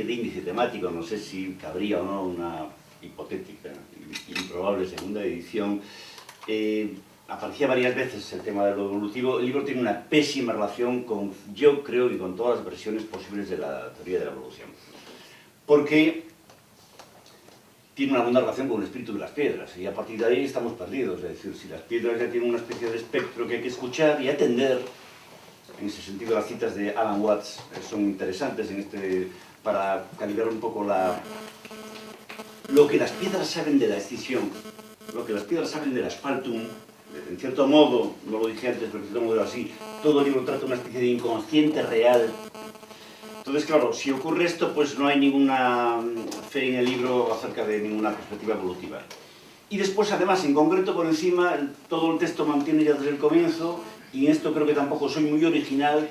de índice temático, no sé si cabría o no una hipotética, improbable segunda edición. Aparecía varias veces el tema de lo evolutivo. El libro tiene una pésima relación con, yo creo, y con todas las versiones posibles de la teoría de la evolución. Porque tiene una buena relación con el espíritu de las piedras, y a partir de ahí estamos perdidos. Es decir, si las piedras ya tienen una especie de espectro que hay que escuchar y atender, en ese sentido las citas de Alan Watts son interesantes para calibrar un poco lo que las piedras saben de la escisión, lo que las piedras saben del asphaltum. En cierto modo, no lo dije antes, pero en cierto modo era así, todo el libro trata una especie de inconsciente real. Entonces, claro, si ocurre esto, pues no hay ninguna fe en el libro acerca de ninguna perspectiva evolutiva. Y después, además, en concreto, por encima, todo el texto mantiene ya desde el comienzo, y en esto creo que tampoco soy muy original,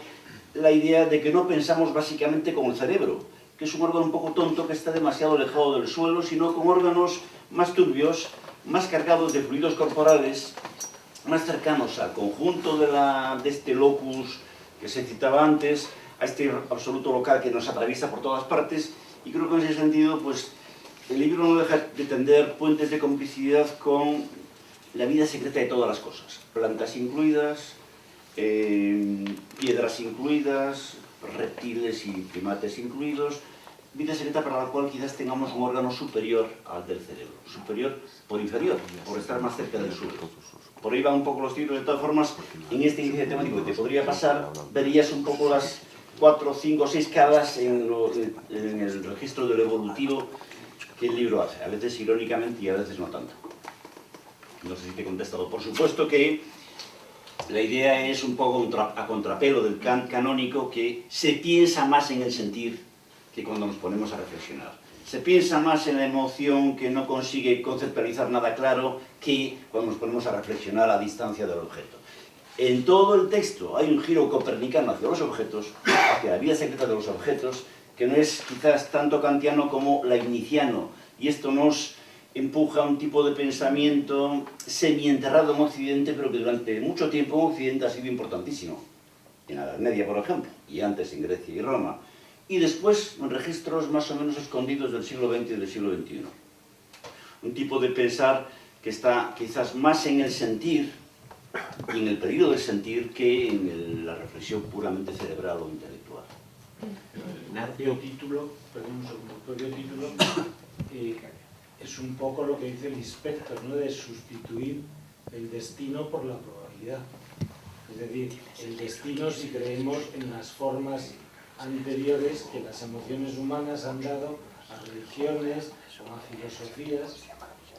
la idea de que no pensamos básicamente con el cerebro, que es un órgano un poco tonto que está demasiado alejado del suelo, sino con órganos más turbios, más cargados de fluidos corporales, más cercanos al conjunto de este locus que se citaba antes, a este absoluto local que nos atraviesa por todas partes, y creo que en ese sentido, pues, el libro no deja de tender puentes de complicidad con la vida secreta de todas las cosas, plantas incluidas, piedras incluidas, reptiles y primates incluidos, vida secreta para la cual quizás tengamos un órgano superior al del cerebro, superior por inferior, por estar más cerca del suelo. Por ahí van un poco los tiros. De todas formas, en este índice temático que te podría pasar, verías un poco las 4, 5, 6 caras en el registro de lo evolutivo que el libro hace, a veces irónicamente y a veces no tanto. No sé si te he contestado. Por supuesto que la idea es un poco a contrapelo del Kant canónico, que se piensa más en el sentir que cuando nos ponemos a reflexionar. Se piensa más en la emoción que no consigue conceptualizar nada claro que cuando nos ponemos a reflexionar a distancia del objeto. En todo el texto hay un giro copernicano hacia los objetos, hacia la vida secreta de los objetos, que no es quizás tanto kantiano como leibniziano, y esto nos empuja a un tipo de pensamiento semienterrado en Occidente, pero que durante mucho tiempo en Occidente ha sido importantísimo. En la Edad Media, por ejemplo, y antes en Grecia y Roma, y después en registros más o menos escondidos del siglo XX y del siglo XXI. Un tipo de pensar que está quizás más en el sentir y en el peligro del sentir que en la reflexión puramente cerebral o intelectual. El propio título, es un poco lo que dice el Inspector, ¿no? De sustituir el destino por la probabilidad. Es decir, el destino, si creemos en las formas anteriores que las emociones humanas han dado a religiones o a filosofías,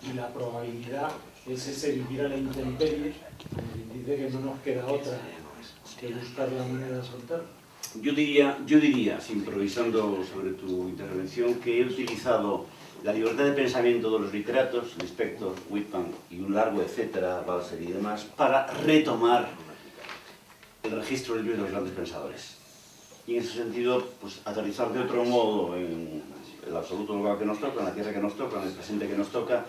y la probabilidad es ese vivir a la intemperie, como quien dice que no nos queda otra que buscar la manera de soltar. Yo diría, improvisando sobre tu intervención, que he utilizado la libertad de pensamiento de los literatos, Lispector, Whitman y un largo etcétera, Balser y demás, para retomar el registro del libro de los grandes pensadores. Y en ese sentido, pues, aterrizar de otro modo en el absoluto lugar que nos toca, en la tierra que nos toca, en el presente que nos toca,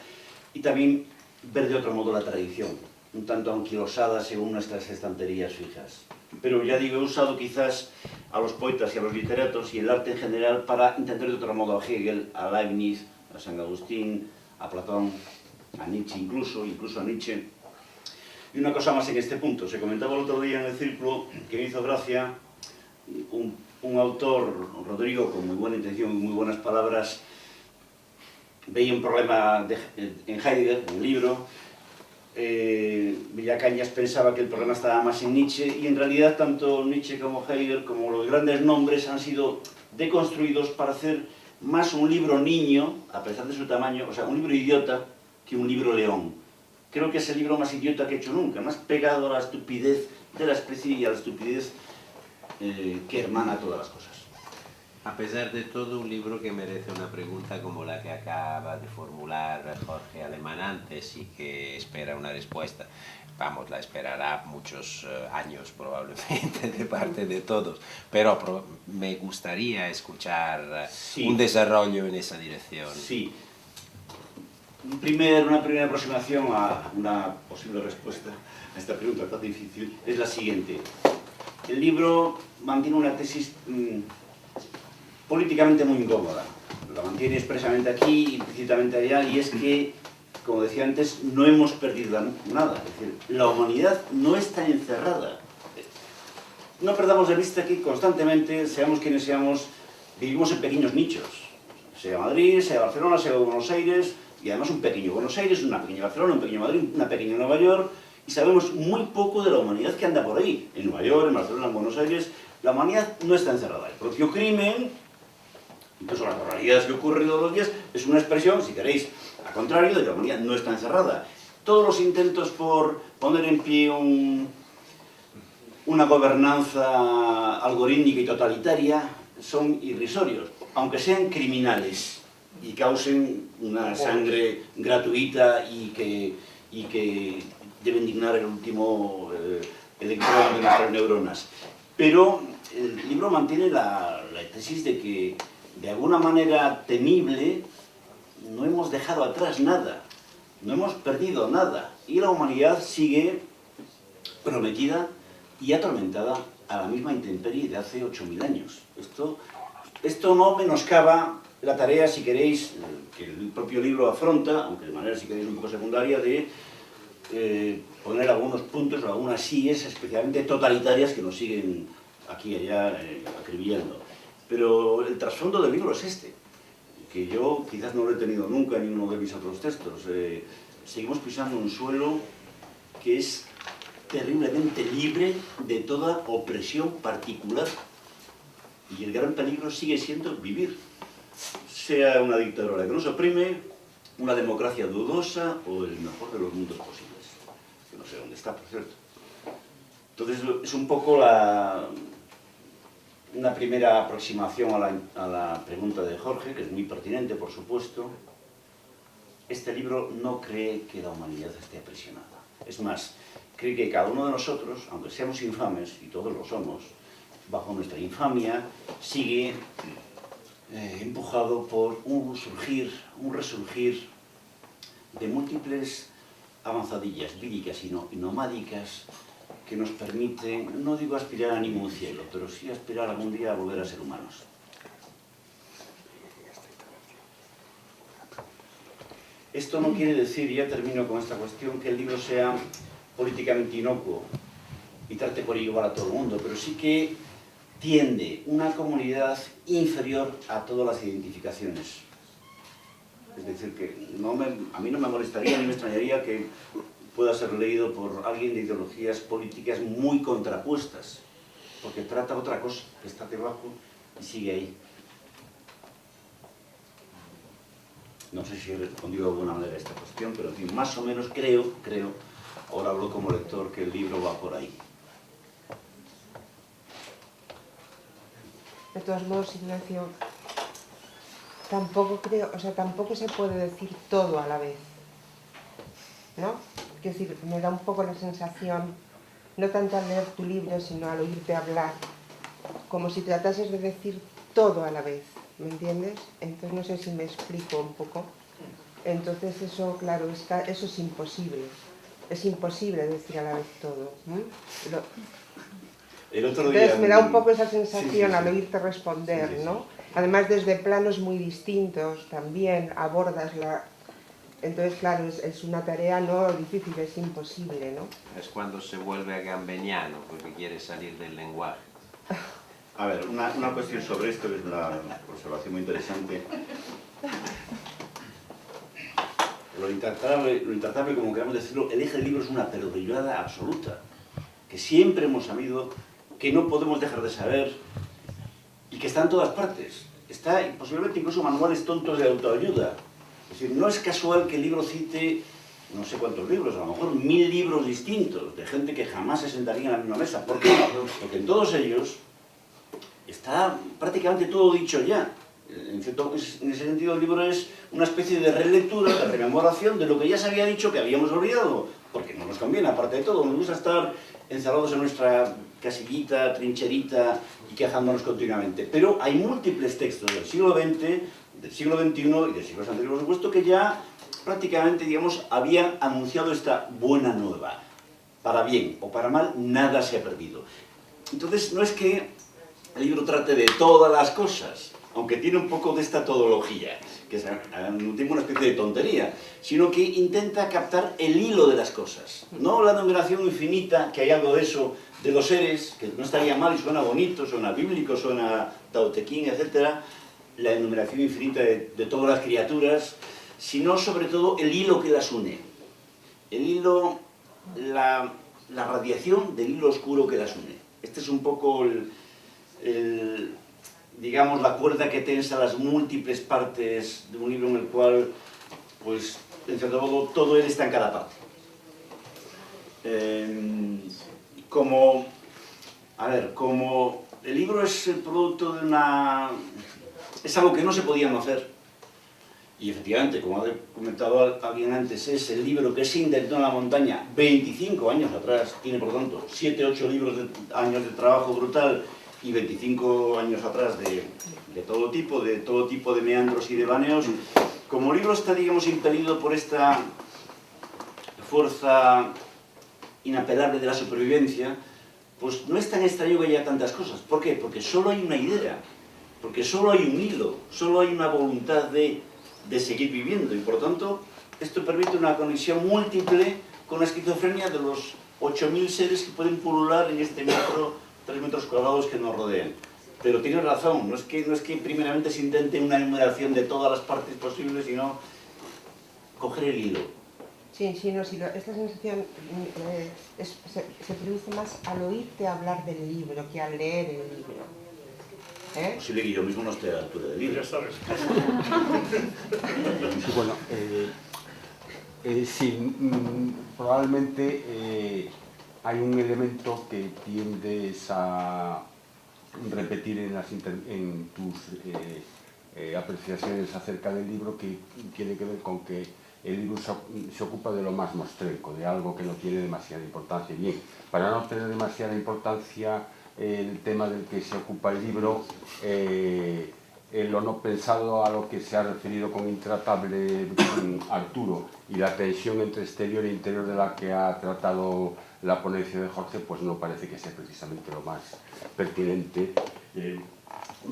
y también ver de otro modo la tradición, un tanto anquilosada según nuestras estanterías fijas. Pero ya digo, he usado quizás a los poetas y a los literatos y el arte en general para entender de otro modo a Hegel, a Leibniz, a San Agustín, a Platón, a Nietzsche incluso a Nietzsche. Y una cosa más en este punto, se comentaba el otro día en el círculo que me hizo gracia. Un autor, Rodrigo, con muy buena intención y muy buenas palabras, veía un problema en Heidegger, en el libro. Villacañas pensaba que el problema estaba más en Nietzsche, y en realidad tanto Nietzsche como Heidegger, como los grandes nombres, han sido deconstruidos para hacer más un libro niño, a pesar de su tamaño, o sea, un libro idiota, que un libro león. Creo que es el libro más idiota que he hecho nunca, más pegado a la estupidez de la especie y a la estupidez que hermana todas las cosas. A pesar de todo, un libro que merece una pregunta como la que acaba de formular Jorge Alemán antes y que espera una respuesta. Vamos, la esperará muchos años probablemente de parte de todos, pero me gustaría escuchar un desarrollo en esa dirección. Sí. Una primera aproximación a una posible respuesta a esta pregunta tan difícil es la siguiente. El libro mantiene una tesis políticamente muy incómoda. La mantiene expresamente aquí, implícitamente allá, y es que, como decía antes, no hemos perdido nada. Es decir, la humanidad no está encerrada. No perdamos de vista que constantemente, seamos quienes seamos, vivimos en pequeños nichos. Sea Madrid, sea Barcelona, sea Buenos Aires, y además un pequeño Buenos Aires, una pequeña Barcelona, un pequeño Madrid, una pequeña Nueva York, y sabemos muy poco de la humanidad que anda por ahí. En Nueva York, en Barcelona, en Buenos Aires, la humanidad no está encerrada. El propio crimen, incluso las barbaridades que ocurren todos los días, es una expresión, si queréis, al contrario, de que la humanidad no está encerrada. Todos los intentos por poner en pie una gobernanza algorítmica y totalitaria son irrisorios, aunque sean criminales y causen una sangre gratuita y que deben dignar el último electrón de nuestras neuronas. Pero el libro mantiene la tesis de que, de alguna manera temible, no hemos dejado atrás nada, no hemos perdido nada, y la humanidad sigue prometida y atormentada a la misma intemperie de hace 8.000 años. Esto no menoscaba la tarea, si queréis, que el propio libro afronta, aunque de manera, si queréis, un poco secundaria, de poner algunos puntos o algunas síes especialmente totalitarias que nos siguen aquí y allá acribillando. Pero el trasfondo del libro es este, que yo quizás no lo he tenido nunca en ninguno de mis otros textos. Seguimos pisando un suelo que es terriblemente libre de toda opresión particular. Y el gran peligro sigue siendo vivir. Sea una dictadura que nos oprime, una democracia dudosa o el mejor de los mundos posibles. Que no sé dónde está, por cierto. Entonces es un poco una primera aproximación a la pregunta de Jorge, que es muy pertinente, por supuesto. Este libro no cree que la humanidad esté aprisionada. Es más, cree que cada uno de nosotros, aunque seamos infames, y todos lo somos, bajo nuestra infamia, sigue empujado por un resurgir de múltiples avanzadillas víricas y nomádicas que nos permiten, no digo aspirar a ningún cielo, pero sí aspirar algún día a volver a ser humanos. Esto no quiere decir, y ya termino con esta cuestión, que el libro sea políticamente inocuo y trate por igual a todo el mundo, pero sí que tiende una comunidad inferior a todas las identificaciones. Es decir, que a mí no me molestaría ni me extrañaría que pueda ser leído por alguien de ideologías políticas muy contrapuestas, porque trata otra cosa que está debajo y sigue ahí. No sé si he respondido de alguna manera a esta cuestión, pero en fin, más o menos creo, ahora hablo como lector, que el libro va por ahí. De todos modos, Ignacio, tampoco creo, o sea, tampoco se puede decir todo a la vez, ¿no? Quiero decir, me da un poco la sensación, no tanto al leer tu libro, sino al oírte hablar, como si tratases de decir todo a la vez, ¿me entiendes? Entonces no sé si me explico un poco. Entonces eso, claro, eso es imposible. Es imposible decir a la vez todo. El otro día, entonces me da un poco esa sensación sí. al oírte responder, ¿no? Además, desde planos muy distintos también abordas la... Entonces, claro, es una tarea no difícil, es imposible, ¿no? Es cuando se vuelve a gambeniano, porque quiere salir del lenguaje. A ver, una cuestión sobre esto, que es una observación muy interesante. Lo intratable, como queramos decirlo, el eje del libro es una perogrullada absoluta, que siempre hemos sabido, que no podemos dejar de saber, y que está en todas partes. Está posiblemente incluso manuales tontos de autoayuda. Es decir, no es casual que el libro cite no sé cuántos libros, a lo mejor 1000 libros distintos, de gente que jamás se sentaría en la misma mesa. ¿Por qué? Porque en todos ellos está prácticamente todo dicho ya. En ese sentido, el libro es una especie de relectura, de rememoración de lo que ya se había dicho que habíamos olvidado, porque no nos conviene, aparte de todo, nos gusta estar encerrados en nuestra casillita, trincherita y quejándonos continuamente. Pero hay múltiples textos del siglo XX, del siglo XXI y de siglos anteriores, por supuesto, que ya prácticamente, digamos, habían anunciado esta buena nueva. Para bien o para mal, nada se ha perdido. Entonces, no es que el libro trate de todas las cosas, aunque tiene un poco de esta todología, que no tiene una especie de tontería, sino que intenta captar el hilo de las cosas. No la numeración infinita, que hay algo de eso, de los seres, que no estaría mal y suena bonito, suena bíblico, suena Tao Te Ching, etc. La enumeración infinita de todas las criaturas, sino sobre todo el hilo que las une. El hilo, la radiación del hilo oscuro que las une. Este es un poco digamos, la cuerda que tensa las múltiples partes de un libro en el cual, pues, en cierto modo, todo él está en cada parte. Como el libro es el producto de es algo que no se podía no hacer, y efectivamente, como ha comentado alguien antes, es el libro que se intentó en la montaña 25 años atrás, tiene por tanto 7, 8 años de trabajo brutal y 25 años atrás de todo tipo de meandros y de baneos. Como el libro está, digamos, impelido por esta fuerza inapelable de la supervivencia, pues no es tan extraño que haya tantas cosas. ¿Por qué? Porque solo hay una idea, porque solo hay un hilo, solo hay una voluntad de seguir viviendo, y por tanto esto permite una conexión múltiple con la esquizofrenia de los 8.000 seres que pueden pulular en este metro, 3 metros cuadrados que nos rodean. Pero tiene razón, no es que primeramente se intente una enumeración de todas las partes posibles, sino coger el hilo. Sí, esta sensación se produce más al oírte hablar del libro que al leer el libro. Es posible que yo mismo no esté a la altura del libro. Ya sabes. Sí, bueno, sí, probablemente hay un elemento que tiendes a repetir en tus apreciaciones acerca del libro, que tiene que ver con que el libro se ocupa de lo más mostrenco, de algo que no tiene demasiada importancia. Bien, para no tener demasiada importancia el tema del que se ocupa el libro, lo no pensado a lo que se ha referido con intratable Arturo, y la tensión entre exterior e interior de la que ha tratado la ponencia de Jorge, pues no parece que sea precisamente lo más pertinente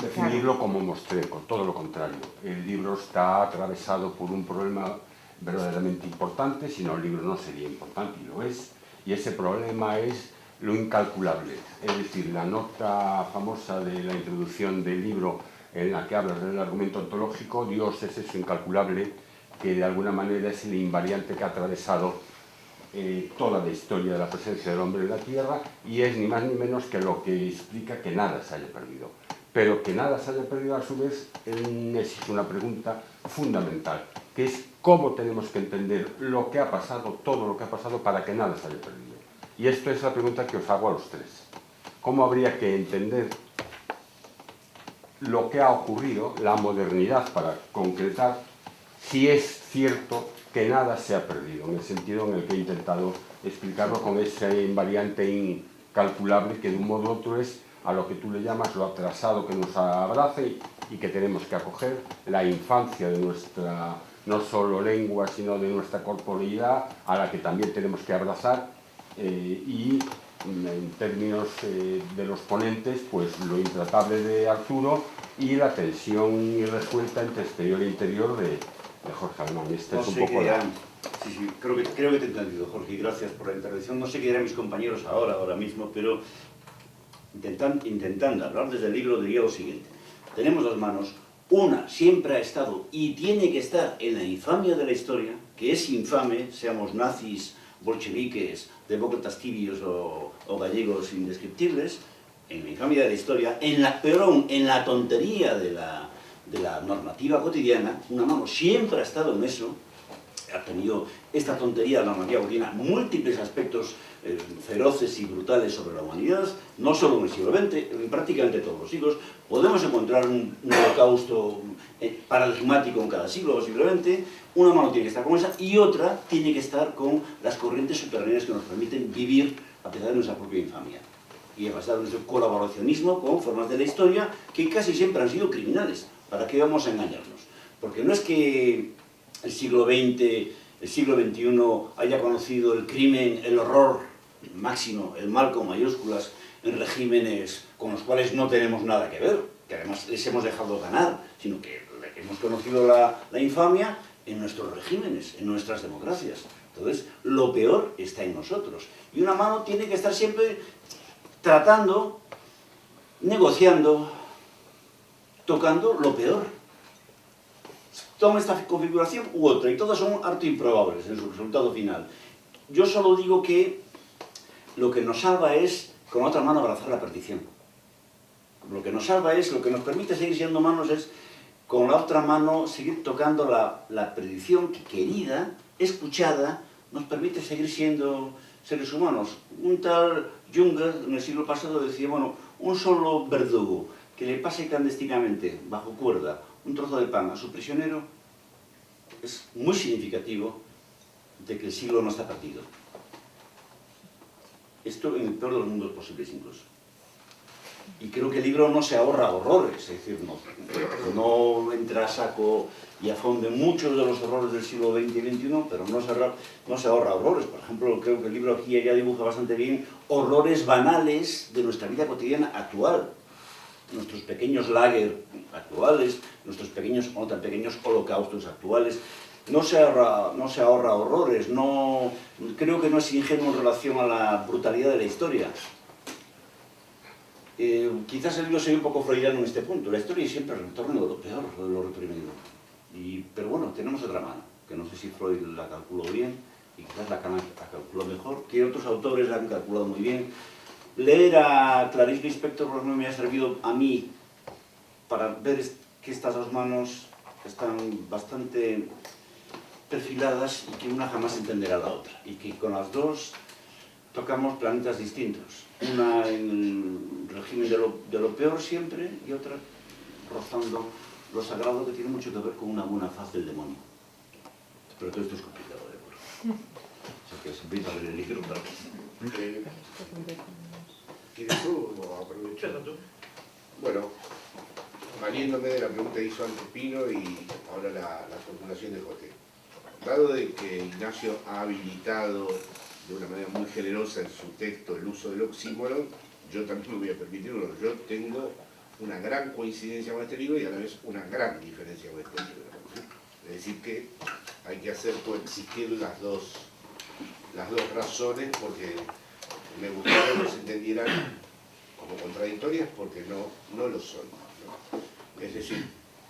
definirlo como mostrenco, todo lo contrario. El libro está atravesado por un problema verdaderamente importante, si no el libro no sería importante, y lo es, y ese problema es lo incalculable. Es decir, la nota famosa de la introducción del libro en la que habla del argumento ontológico, Dios es eso incalculable, que de alguna manera es el invariante que ha atravesado toda la historia de la presencia del hombre en la Tierra, y es ni más ni menos que lo que explica que nada se haya perdido. Pero que nada se haya perdido, a su vez, existe una pregunta fundamental, que es cómo tenemos que entender lo que ha pasado, todo lo que ha pasado, para que nada se haya perdido. Y esto es la pregunta que os hago a los tres. ¿Cómo habría que entender lo que ha ocurrido, la modernidad, para concretar si es cierto que nada se ha perdido, en el sentido en el que he intentado explicarlo con ese invariante incalculable que de un modo u otro es a lo que tú le llamas lo atrasado que nos abraza y que tenemos que acoger, la infancia de nuestra, no solo lengua, sino de nuestra corporeidad, a la que también tenemos que abrazar, y en términos de los ponentes, pues lo intratable de Arturo y la tensión irresuelta entre exterior e interior de Jorge Alemán. Este es un poco Sí, creo que te he entendido, Jorge, y gracias por la intervención. No sé qué dirán mis compañeros ahora mismo, pero intentando hablar desde el libro diría lo siguiente. Tenemos las manos, una siempre ha estado y tiene que estar en la infamia de la historia, que es infame, seamos nazis, bolcheviques, demócratas tibios o gallegos indescriptibles, en la infamia de la historia, pero aún en la tontería de la normativa cotidiana. Una mano siempre ha estado en eso, ha tenido esta tontería de la normativa cotidiana múltiples aspectos feroces y brutales sobre la humanidad, no solo en el siglo XX, en prácticamente todos los siglos. Podemos encontrar un holocausto paradigmático en cada siglo, posiblemente. Una mano tiene que estar con esa y otra tiene que estar con las corrientes subterráneas que nos permiten vivir a pesar de nuestra propia infamia y a pesar de nuestro colaboracionismo con formas de la historia que casi siempre han sido criminales. ¿Para qué vamos a engañarnos? Porque no es que el siglo XX, el siglo XXI haya conocido el crimen, el horror máximo, el mal con mayúsculas, en regímenes con los cuales no tenemos nada que ver, que además les hemos dejado ganar, sino que hemos conocido la infamia en nuestros regímenes, en nuestras democracias. Entonces, lo peor está en nosotros. Y una mano tiene que estar siempre tratando, negociando, tocando lo peor. Toma esta configuración u otra, y todas son harto improbables en su resultado final. Yo solo digo que lo que nos salva es, con la otra mano, abrazar la perdición. Lo que nos salva es, lo que nos permite seguir siendo humanos es, con la otra mano, seguir tocando la perdición que, querida, escuchada, nos permite seguir siendo seres humanos. Un tal Junger, en el siglo pasado, decía, bueno, un solo verdugo que le pase clandestinamente, bajo cuerda, un trozo de pan a su prisionero, es muy significativo de que el siglo no está perdido. Esto en el peor de los mundos posibles incluso. Y creo que el libro no se ahorra horrores, es decir, no entra a saco y a fondo en muchos de los horrores del siglo XX y XXI, pero no se ahorra horrores. Por ejemplo, creo que el libro aquí ya dibuja bastante bien horrores banales de nuestra vida cotidiana actual. Nuestros pequeños lager actuales, nuestros pequeños o no tan pequeños holocaustos actuales. No se ahorra horrores, creo que no es ingenuo en relación a la brutalidad de la historia. Quizás el libro sea un poco freudiano en este punto. La historia es siempre el retorno de lo peor, de lo reprimido. Pero bueno, tenemos otra mano, que no sé si Freud la calculó bien, y quizás la calculó mejor, que otros autores la han calculado muy bien. Leer a Clarice Lispector me ha servido a mí para ver que estas dos manos están bastante perfiladas y que una jamás entenderá a la otra, y que con las dos tocamos planetas distintos, una en el régimen de lo peor siempre y otra rozando lo sagrado, que tiene mucho que ver con una buena faz del demonio. Pero todo esto es complicado de ver. O sea que os invito a leer el libro, claro. ¿Quieres tú o aprovechar? Bueno, valiéndome de la pregunta que hizo antes Pino y ahora la formulación de Joté. Dado de que Ignacio ha habilitado de una manera muy generosa en su texto el uso del oxímoron, yo también me voy a permitir uno. Yo tengo una gran coincidencia con este libro y a la vez una gran diferencia con este libro. Es decir que hay que hacer coexistir las dos razones, porque me gustaría que se entendieran como contradictorias, porque no lo son, ¿no? Es decir,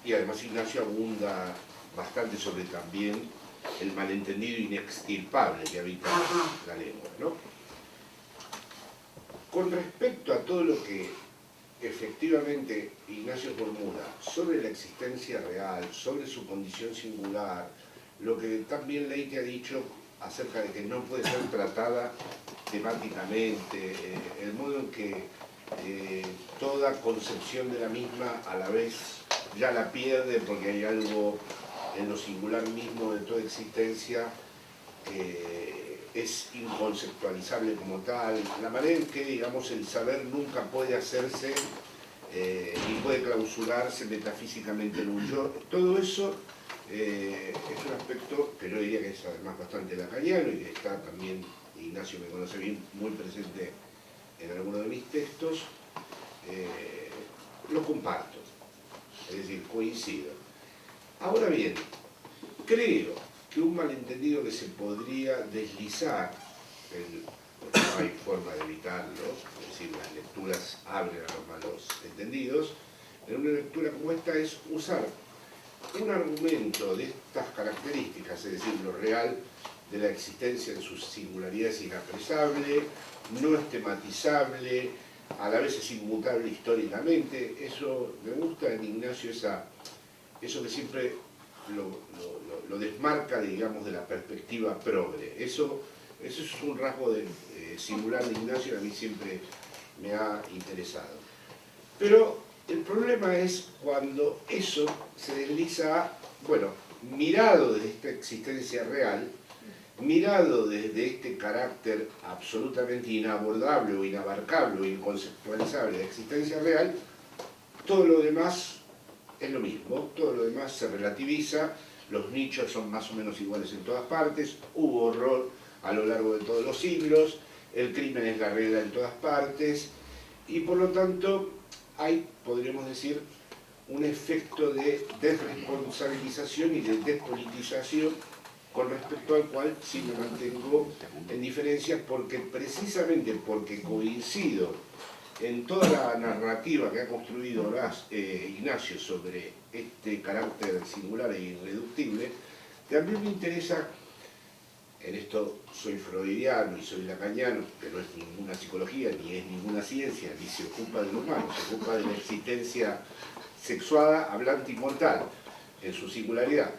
y además Ignacio abunda bastante sobre también el malentendido inextirpable que habita la lengua, ¿no? Con respecto a todo lo que efectivamente Ignacio formula sobre la existencia real, sobre su condición singular, lo que también Leite ha dicho acerca de que no puede ser tratada temáticamente, el modo en que toda concepción de la misma a la vez ya la pierde porque hay algo en lo singular mismo de toda existencia que es inconceptualizable como tal, la manera en que, digamos, el saber nunca puede hacerse y puede clausurarse metafísicamente en un yo. Todo eso es un aspecto que yo diría que es además bastante lacaniano y que está también, Ignacio me conoce bien, muy presente en algunos de mis textos. Lo comparto, es decir, coincido. Ahora bien, creo que un malentendido que se podría deslizar, porque no hay forma de evitarlo, es decir, las lecturas abren a los malos entendidos, en una lectura como esta es usar un argumento de estas características, es decir, lo real de la existencia en sus singularidades inapresable, no es tematizable, a la vez es inmutable históricamente. Eso me gusta en Ignacio, eso que siempre lo desmarca, digamos, de la perspectiva progre. Eso es un rasgo singular de Ignacio que a mí siempre me ha interesado. Pero el problema es cuando eso se desliza a, bueno, mirado desde esta existencia real, mirado desde este carácter absolutamente inabordable o inabarcable o inconceptualizable de la existencia real, todo lo demás es lo mismo, todo lo demás se relativiza, los nichos son más o menos iguales en todas partes, hubo horror a lo largo de todos los siglos, el crimen es la regla en todas partes, y por lo tanto hay, podríamos decir, un efecto de desresponsabilización y de despolitización con respecto al cual sí me mantengo en diferencias, porque precisamente porque coincido en toda la narrativa que ha construido Ignacio sobre este carácter singular e irreductible, también me interesa, en esto soy freudiano y soy lacaniano, que no es ninguna psicología, ni es ninguna ciencia, ni se ocupa del humano, se ocupa de la existencia sexuada, hablante y mortal, en su singularidad.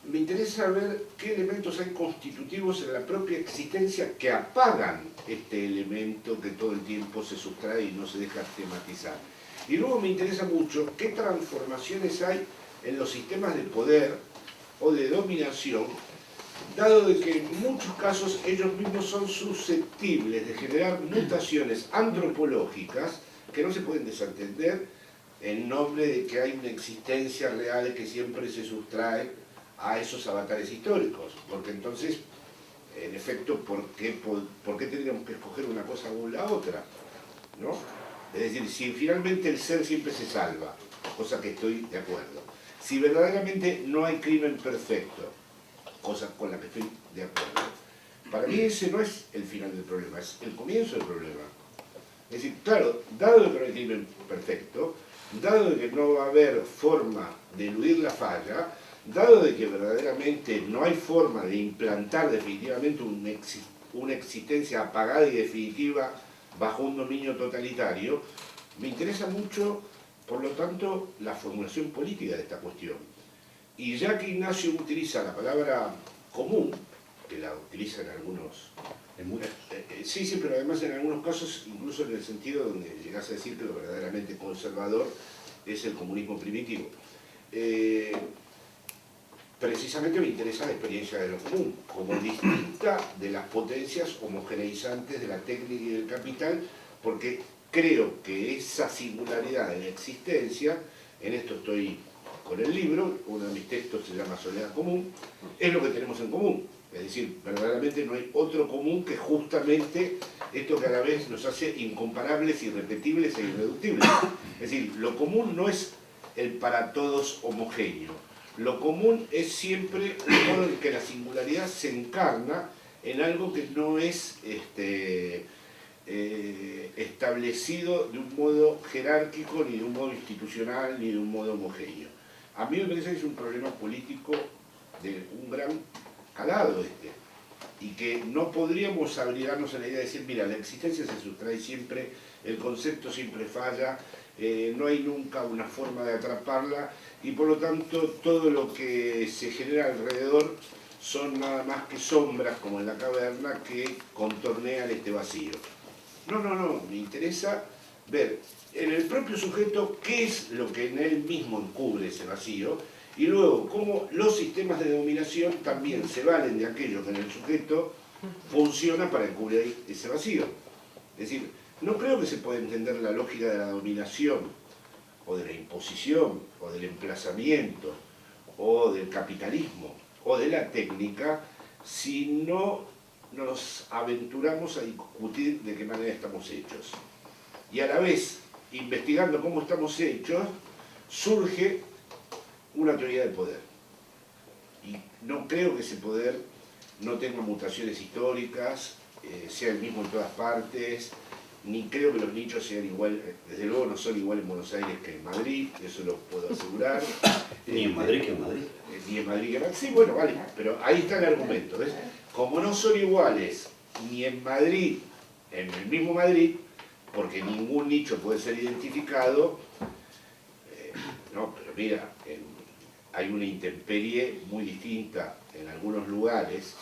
Me interesa ver qué elementos hay constitutivos en la propia existencia que apagan este elemento que todo el tiempo se sustrae y no se deja tematizar. Y luego me interesa mucho qué transformaciones hay en los sistemas de poder o de dominación, dado de que en muchos casos ellos mismos son susceptibles de generar mutaciones antropológicas que no se pueden desentender en nombre de que hay una existencia real que siempre se sustrae a esos avatares históricos, porque entonces, en efecto, ¿por qué tendríamos que escoger una cosa o la otra? ¿No? Es decir, si finalmente el ser siempre se salva, cosa que estoy de acuerdo, si verdaderamente no hay crimen perfecto, cosa con la que estoy de acuerdo, para mí ese no es el final del problema, es el comienzo del problema. Es decir, claro, dado que no hay crimen perfecto, dado que no va a haber forma de eludir la falla, dado de que verdaderamente no hay forma de implantar definitivamente una existencia apagada y definitiva bajo un dominio totalitario, me interesa mucho, por lo tanto, la formulación política de esta cuestión. Y ya que Ignacio utiliza la palabra común, que la utiliza en algunos... sí, pero además en algunos casos, incluso en el sentido donde llegas a decir que lo verdaderamente conservador es el comunismo primitivo. Precisamente me interesa la experiencia de lo común, como distinta de las potencias homogeneizantes de la técnica y del capital, porque creo que esa singularidad de la existencia, en esto estoy con el libro, uno de mis textos se llama Soledad Común, es lo que tenemos en común. Es decir, verdaderamente no hay otro común que justamente esto que a la vez nos hace incomparables, irrepetibles e irreductibles. Es decir, lo común no es el para todos homogéneo. Lo común es siempre el modo en que la singularidad se encarna en algo que no es establecido de un modo jerárquico, ni de un modo institucional, ni de un modo homogéneo. A mí me parece que es un problema político de un gran calado y que no podríamos abrigarnos a la idea de decir, mira, la existencia se sustrae siempre, el concepto siempre falla, no hay nunca una forma de atraparla, y por lo tanto todo lo que se genera alrededor son nada más que sombras, como en la caverna, que contornean este vacío. No, me interesa ver en el propio sujeto qué es lo que en él mismo encubre ese vacío, y luego cómo los sistemas de dominación también se valen de aquello que en el sujeto funciona para encubrir ese vacío. Es decir, no creo que se pueda entender la lógica de la dominación, o de la imposición, o del emplazamiento, o del capitalismo, o de la técnica, si no nos aventuramos a discutir de qué manera estamos hechos. Y a la vez, investigando cómo estamos hechos, surge una teoría del poder. Y no creo que ese poder no tenga mutaciones históricas, sea el mismo en todas partes, ni creo que los nichos sean igual, desde luego no son igual en Buenos Aires que en Madrid, eso lo puedo asegurar. Ni en Madrid que en Madrid. Ni en Madrid que en Madrid, sí, bueno, vale, pero ahí está el argumento, ¿ves? Como no son iguales ni en Madrid, en el mismo Madrid, porque ningún nicho puede ser identificado, no, pero mira, hay una intemperie muy distinta en algunos lugares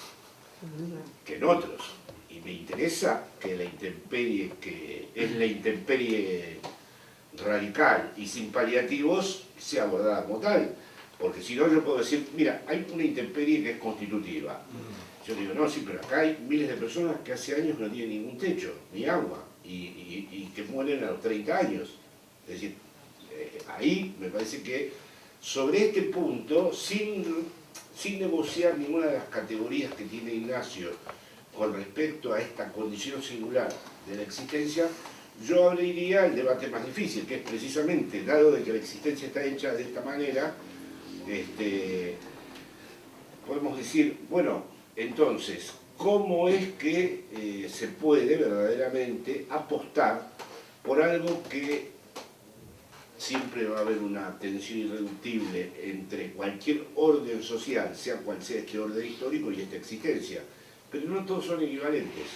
que en otros. Y me interesa que la intemperie, que es la intemperie radical y sin paliativos, sea abordada como tal. Porque si no, yo puedo decir, mira, hay una intemperie que es constitutiva. Yo digo, no, sí, pero acá hay miles de personas que hace años no tienen ningún techo, ni agua, y que mueren a los 30 años. Es decir, ahí me parece que sobre este punto, sin negociar ninguna de las categorías que tiene Ignacio con respecto a esta condición singular de la existencia, yo abriría el debate más difícil, que es precisamente, dado de que la existencia está hecha de esta manera, podemos decir, bueno, entonces, ¿cómo es que se puede verdaderamente apostar por algo que siempre va a haber una tensión irreductible entre cualquier orden social, sea cual sea este orden histórico y esta existencia? Pero no todos son equivalentes.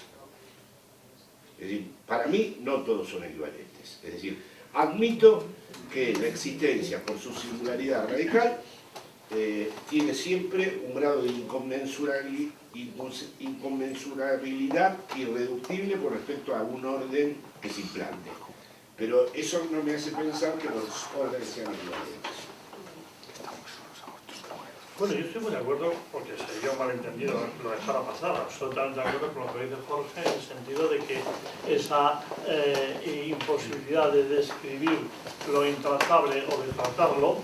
Es decir, para mí no todos son equivalentes. Es decir, admito que la existencia, por su singularidad radical, tiene siempre un grado de inconmensurabilidad irreductible con respecto a un orden que se implante. Pero eso no me hace pensar que los órdenes sean equivalentes. Bueno, yo estoy muy de acuerdo, porque sería un malentendido lo dejara pasar, absolutamente de acuerdo con lo que dice Jorge, en el sentido de que esa imposibilidad de describir lo intratable o de tratarlo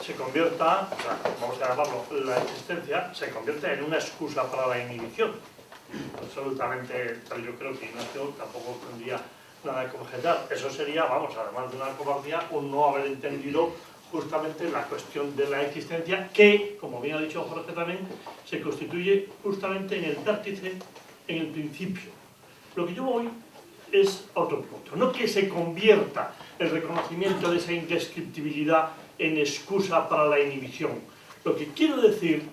se convierta, o sea, vamos a llamarlo, la existencia, se convierte en una excusa para la inhibición. Absolutamente, yo creo que Ignacio tampoco tendría nada que objetar. Eso sería, vamos, además de una cobardía, un no haber entendido justamente la cuestión de la existencia que, como bien ha dicho Jorge también, se constituye justamente en el vértice, en el principio. Lo que yo voy es a otro punto, no que se convierta el reconocimiento de esa indescriptibilidad en excusa para la inhibición. Lo que quiero decir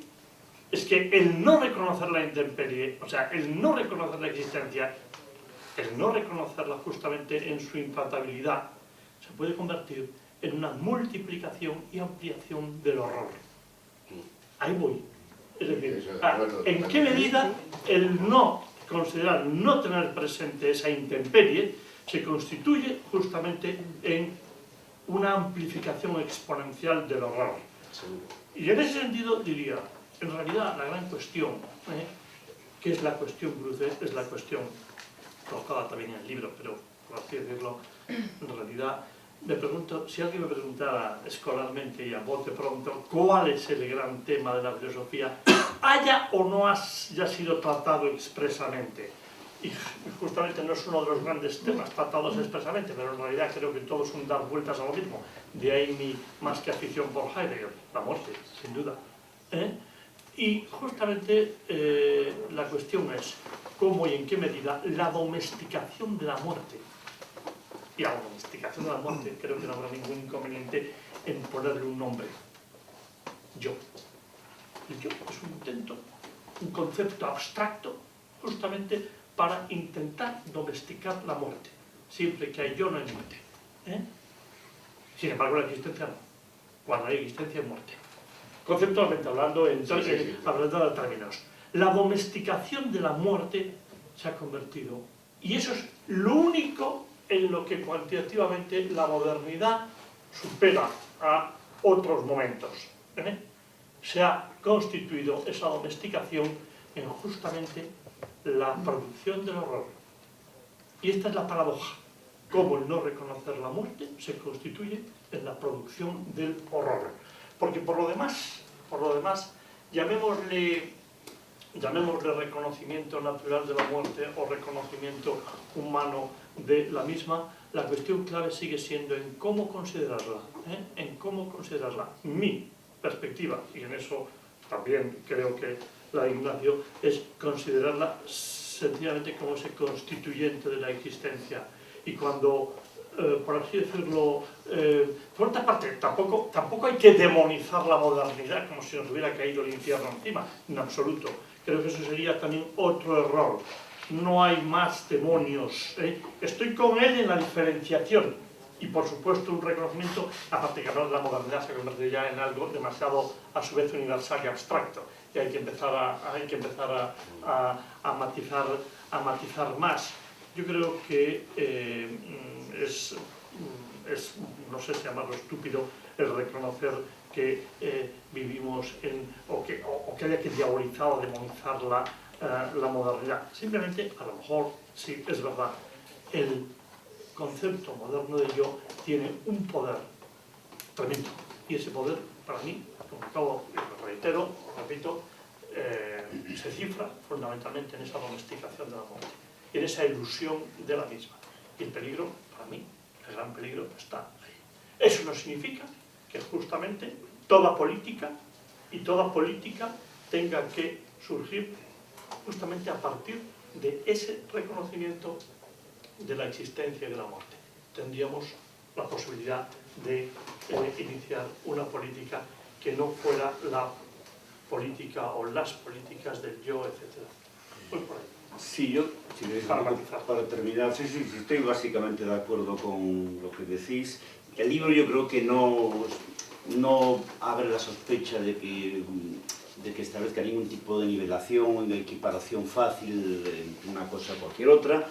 es que el no reconocer la intemperie, o sea, el no reconocer la existencia, el no reconocerla justamente en su implantabilidad, se puede convertir en una multiplicación y ampliación del horror. Ahí voy. Es decir, ¿en qué medida el no considerar, no tener presente esa intemperie, se constituye justamente en una amplificación exponencial del horror? Y en ese sentido diría, en realidad la gran cuestión, que es la cuestión cruce, es la cuestión colocada también en el libro, pero por así decirlo, en realidad me pregunto, si alguien me preguntara escolarmente y a bote pronto cuál es el gran tema de la filosofía, haya o no haya sido tratado expresamente, y justamente no es uno de los grandes temas tratados expresamente, pero en realidad creo que todos son dar vueltas a lo mismo, de ahí mi más que afición por Heidegger, la muerte, sin duda. Y justamente la cuestión es cómo y en qué medida la domesticación de la muerte, y a la domesticación de la muerte creo que no habrá ningún inconveniente en ponerle un nombre. Yo. El yo es un intento, un concepto abstracto, justamente para intentar domesticar la muerte. Siempre que hay yo no hay muerte. Sin embargo, la existencia no. Cuando hay existencia hay muerte. Conceptualmente hablando, hablando de términos. La domesticación de la muerte se ha convertido, y eso es lo único en lo que cuantitativamente la modernidad supera a otros momentos. Se ha constituido esa domesticación en justamente la producción del horror. Y esta es la paradoja, cómo el no reconocer la muerte se constituye en la producción del horror. Porque por lo demás, llamémosle reconocimiento natural de la muerte o reconocimiento humano de la misma, la cuestión clave sigue siendo en cómo considerarla, en cómo considerarla. Mi perspectiva, y en eso también creo que la de Ignacio, es considerarla sencillamente como ese constituyente de la existencia. Y cuando, por así decirlo, por otra parte, tampoco hay que demonizar la modernidad como si nos hubiera caído el infierno encima, en absoluto. Creo que eso sería también otro error. No hay más demonios. Estoy con él en la diferenciación. Y por supuesto un reconocimiento, aparte que hablar de la modernidad se convierte ya en algo demasiado, a su vez, universal y abstracto. Y hay que empezar a matizar más. Yo creo que no sé si llamarlo estúpido, el reconocer que vivimos o que haya que diabolizar o demonizar la modernidad. Simplemente, a lo mejor, sí, es verdad, el concepto moderno de yo tiene un poder tremendo. Y ese poder, para mí, como acabo, reitero, repito, se cifra fundamentalmente en esa domesticación de la muerte y en esa ilusión de la misma. Y el peligro, para mí, el gran peligro está ahí. Eso no significa que justamente toda política tenga que surgir justamente a partir de ese reconocimiento de la existencia y de la muerte. Tendríamos la posibilidad de iniciar una política que no fuera la política o las políticas del yo, etc. Pues por ahí. Sí, yo, si queréis, para terminar, sí, estoy básicamente de acuerdo con lo que decís. El libro yo creo que no abre la sospecha de que establezca ningún tipo de nivelación, de equiparación fácil entre una cosa a cualquier otra.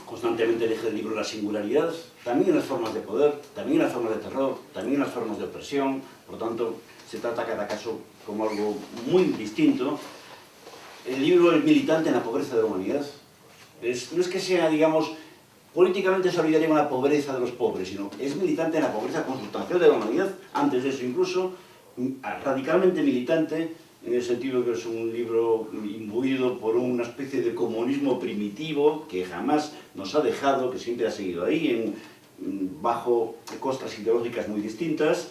Constantemente deja el libro la singularidad, también en las formas de poder, también en las formas de terror, también en las formas de opresión. Por lo tanto, se trata cada caso como algo muy distinto. El libro es militante en la pobreza de la humanidad. No es que sea, digamos, políticamente solidario con la pobreza de los pobres, sino es militante en la pobreza consustancial de la humanidad, antes de eso incluso, radicalmente militante, en el sentido que es un libro imbuido por una especie de comunismo primitivo que jamás nos ha dejado, que siempre ha seguido ahí, bajo costas ideológicas muy distintas.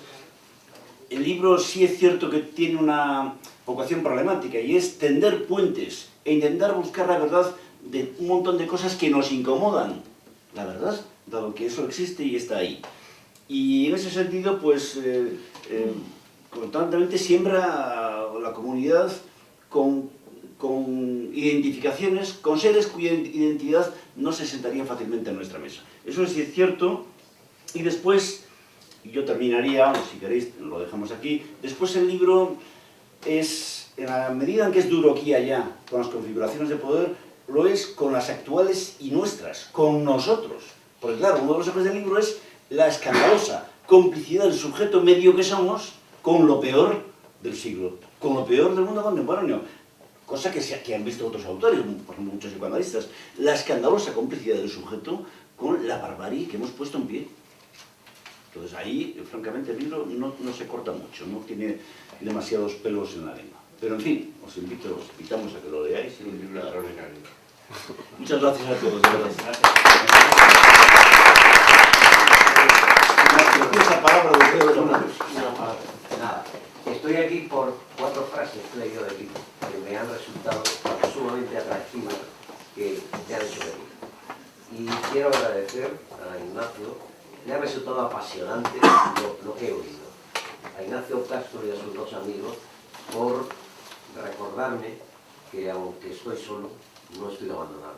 El libro sí es cierto que tiene una vocación problemática, y es tender puentes e intentar buscar la verdad de un montón de cosas que nos incomodan. La verdad, dado que eso existe y está ahí. Y en ese sentido, pues, constantemente siembra la comunidad con identificaciones, con seres cuya identidad no se sentarían fácilmente en nuestra mesa. Eso sí es cierto. Y después, yo terminaría, si queréis lo dejamos aquí, después el libro es, en la medida en que es duro aquí y allá, con las configuraciones de poder, lo es con las actuales y nuestras, con nosotros. Porque claro, uno de los ejes del libro es la escandalosa complicidad del sujeto medio que somos con lo peor del siglo, con lo peor del mundo contemporáneo. Cosa que han visto otros autores, por ejemplo muchos psicoanalistas. La escandalosa complicidad del sujeto con la barbarie que hemos puesto en pie. Entonces ahí, francamente, el libro no se corta mucho, no tiene demasiados pelos en la lengua. Pero en fin, os invitamos a que lo leáis. Es un libro extraordinario. Muchas gracias a todos, de verdad. Esa palabra de Pedro. Nada. Estoy aquí por 4 frases que he leído de aquí, que me han resultado sumamente atractivas, que me han hecho venir. Y quiero agradecer a Ignacio, me ha resultado apasionante lo que he oído. A Ignacio Castro y a sus 2 amigos por recordarme que aunque estoy solo, no estoy abandonado.